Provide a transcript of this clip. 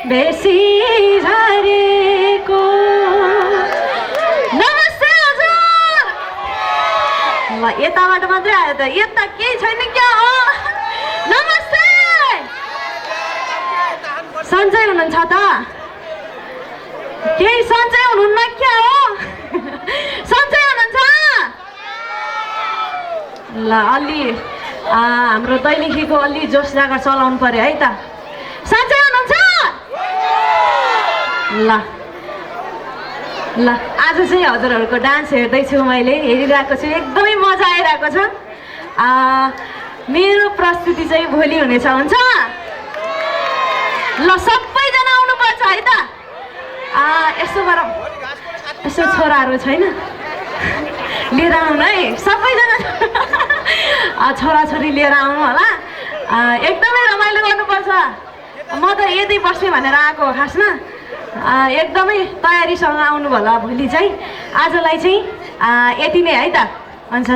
बेसी झरेको नमस्ते हजुर ल यताबाट मात्रै आयो त यता केही छैन क्या हो नमस्ते सन्चै हुनुहुन्छ त केही सन्चै हुनुहुन्न क्या हो सन्चै हुनुहुन्छ ल अलि हाम्रो दैलेखीको अलि जोस जागर चलाउनु पर्यो है त सन्चै हुनुहुन्छ ल ल आज चाहिँ हजुरहरूको डान्स हेर्दैछु मैले हेरिरहेको छु एकदमै मजा आइरहेको छ मेरो प्रस्तुति चाहिँ भोलि हुनेछ हुन्छ ल सबैजना आउनुपर्छ है त यसो गरौँ यसो छोराहरू छैन लिएर आउनु है सबैजना छोराछोरी लिएर आउनु होला एकदमै रमाइलो गर्नुपर्छ म त यतै बस्ने भनेर आएको हो खासमा एकदमै तयारीसँग आउनु होला भोलि चाहिँ आजलाई चाहिँ यति नै है त हुन्छ